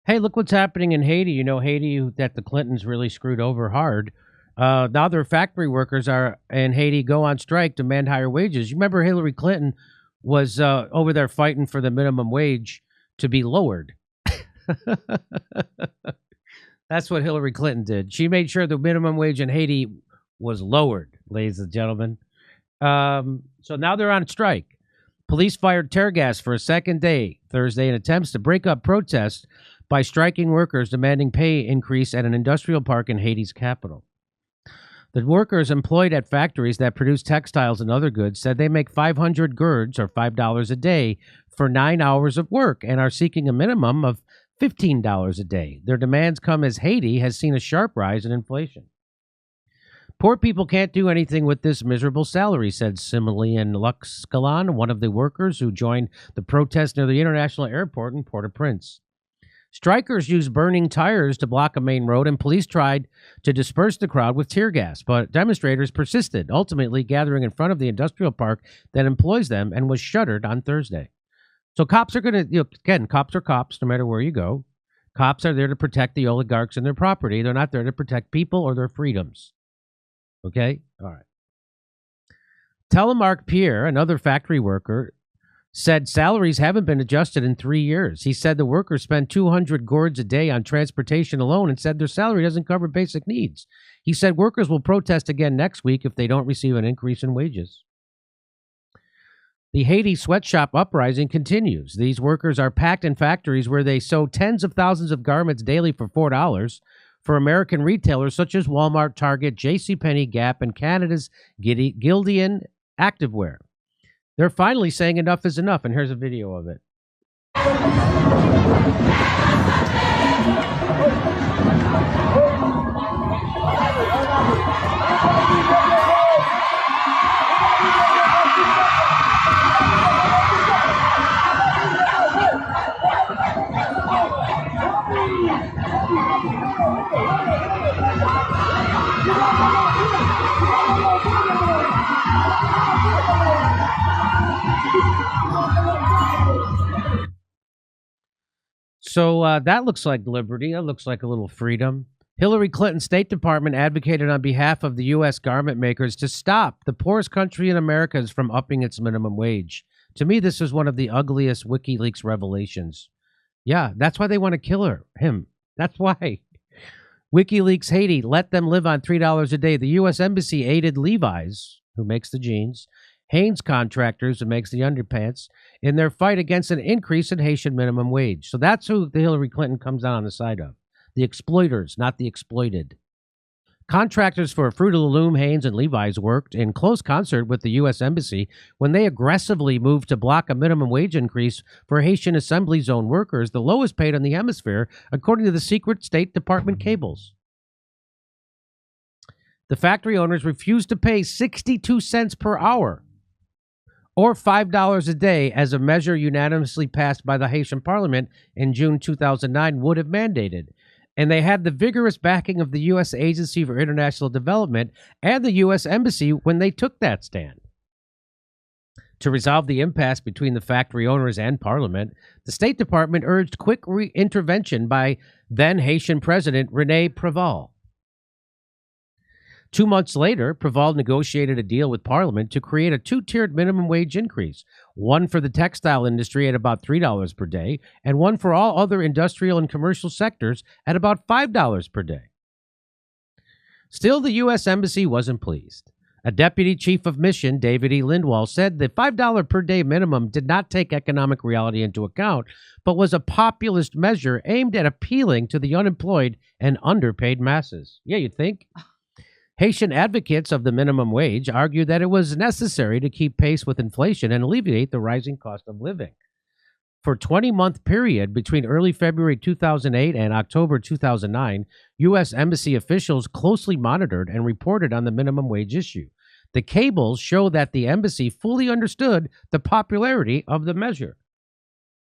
Hey, look what's happening in Haiti. You know, Haiti that the Clintons really screwed over hard. Now their factory workers are in Haiti go on strike, demand higher wages. You remember Hillary Clinton was over there fighting for the minimum wage to be lowered. That's what Hillary Clinton did. She made sure the minimum wage in Haiti was lowered, ladies and gentlemen. So now they're on strike. Police fired tear gas for a second day Thursday in attempts to break up protests by striking workers demanding pay increase at an industrial park in Haiti's capital. The workers employed at factories that produce textiles and other goods said they make 500 gourds, or $5 a day, for 9 hours of work and are seeking a minimum of $15 a day. Their demands come as Haiti has seen a sharp rise in inflation. Poor people can't do anything with this miserable salary, said Similian Luxcalan, one of the workers who joined the protest near the international airport in Port-au-Prince. Strikers used burning tires to block a main road, and police tried to disperse the crowd with tear gas, but demonstrators persisted, ultimately gathering in front of the industrial park that employs them and was shuttered on Thursday. So cops are going to, again, cops are cops no matter where you go. Cops are there to protect the oligarchs and their property. They're not there to protect people or their freedoms. Okay? All right. Telemark Pierre, another factory worker, said salaries haven't been adjusted in 3 years. He said the workers spend 200 gourds a day on transportation alone and said their salary doesn't cover basic needs. He said workers will protest again next week if they don't receive an increase in wages. The Haiti sweatshop uprising continues. These workers are packed in factories where they sew tens of thousands of garments daily for $4 for American retailers such as Walmart, Target, JCPenney, Gap, and Canada's Gildan Activewear. They're finally saying enough is enough, and here's a video of it. So that looks like liberty. That looks like a little freedom. Hillary Clinton's State Department advocated on behalf of the U.S. garment makers to stop the poorest country in America from upping its minimum wage. To me, this is one of the ugliest WikiLeaks revelations. Yeah, that's why they want to kill him. That's why. WikiLeaks Haiti let them live on $3 a day. The U.S. Embassy aided Levi's, who makes the jeans, Hanes Contractors, who makes the underpants, in their fight against an increase in Haitian minimum wage. So that's who the Hillary Clinton comes out on the side of. The exploiters, not the exploited. Contractors for Fruit of the Loom, Hanes, and Levi's worked in close concert with the U.S. Embassy when they aggressively moved to block a minimum wage increase for Haitian Assembly Zone workers, the lowest paid in the hemisphere, according to the secret State Department cables. The factory owners refused to pay 62 cents per hour, or $5 a day, as a measure unanimously passed by the Haitian Parliament in June 2009 would have mandated. And they had the vigorous backing of the U.S. Agency for International Development and the U.S. Embassy when they took that stand. To resolve the impasse between the factory owners and Parliament, the State Department urged quick intervention by then Haitian President René Préval. 2 months later, Préval negotiated a deal with Parliament to create a two-tiered minimum wage increase, one for the textile industry at about $3 per day, and one for all other industrial and commercial sectors at about $5 per day. Still, the U.S. Embassy wasn't pleased. A deputy chief of mission, David E. Lindwall, said the $5 per day minimum did not take economic reality into account, but was a populist measure aimed at appealing to the unemployed and underpaid masses. Yeah, you'd think? Haitian advocates of the minimum wage argued that it was necessary to keep pace with inflation and alleviate the rising cost of living. For a 20-month period between early February 2008 and October 2009, U.S. Embassy officials closely monitored and reported on the minimum wage issue. The cables show that the embassy fully understood the popularity of the measure.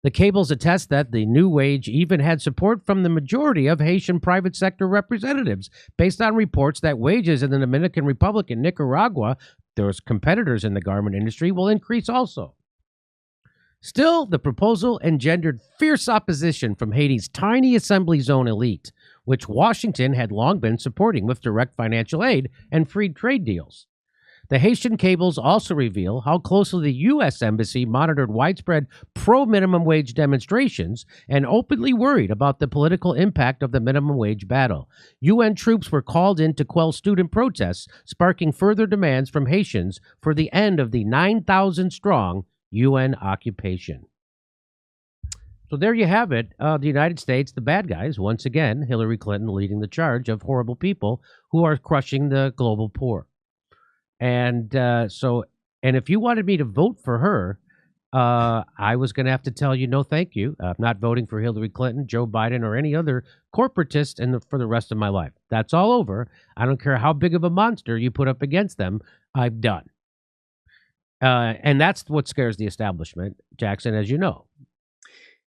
The cables attest that the new wage even had support from the majority of Haitian private sector representatives, based on reports that wages in the Dominican Republic and Nicaragua, those competitors in the garment industry, will increase also. Still, the proposal engendered fierce opposition from Haiti's tiny assembly zone elite, which Washington had long been supporting with direct financial aid and free trade deals. The Haitian cables also reveal how closely the U.S. Embassy monitored widespread pro-minimum wage demonstrations and openly worried about the political impact of the minimum wage battle. UN troops were called in to quell student protests, sparking further demands from Haitians for the end of the 9,000-strong UN occupation. So there you have it. The United States, the bad guys, once again, Hillary Clinton leading the charge of horrible people who are crushing the global poor. And and if you wanted me to vote for her, I was going to have to tell you, no, thank you. I'm not voting for Hillary Clinton, Joe Biden, or any other corporatist for the rest of my life. That's all over. I don't care how big of a monster you put up against them. I'm done. And that's what scares the establishment, Jackson, as you know.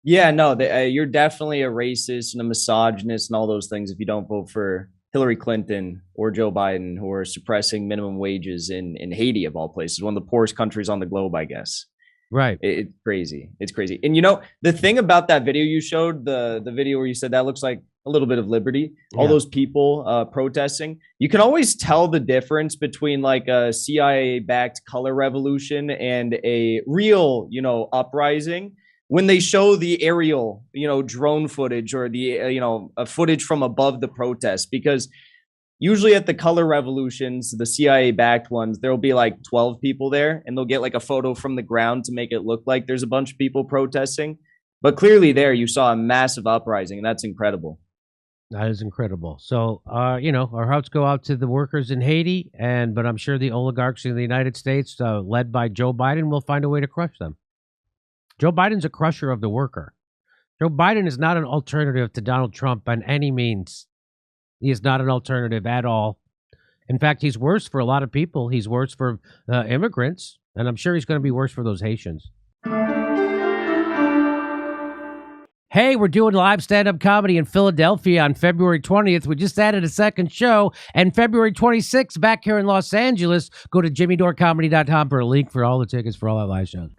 Yeah, no, you're definitely a racist and a misogynist and all those things if you don't vote for Hillary Clinton or Joe Biden, who are suppressing minimum wages in Haiti, of all places, one of the poorest countries on the globe, I guess. Right. It's crazy. It's crazy. And, you know, the thing about that video you showed, the video where you said that looks like a little bit of liberty, all those people protesting, you can always tell the difference between like a CIA-backed color revolution and a real, you know, uprising when they show the aerial, you know, drone footage or the, footage from above the protest, because usually at the color revolutions, the CIA-backed ones, there'll be like 12 people there and they'll get like a photo from the ground to make it look like there's a bunch of people protesting. But clearly there you saw a massive uprising, and that's incredible. That is incredible. So, our hearts go out to the workers in Haiti, but I'm sure the oligarchs in the United States, led by Joe Biden, will find a way to crush them. Joe Biden's a crusher of the worker. Joe Biden is not an alternative to Donald Trump by any means. He is not an alternative at all. In fact, he's worse for a lot of people. He's worse for immigrants, and I'm sure he's going to be worse for those Haitians. Hey, we're doing live stand-up comedy in Philadelphia on February 20th. We just added a second show. And February 26th, back here in Los Angeles, go to jimmydorcomedy.com for a link for all the tickets for all our live shows.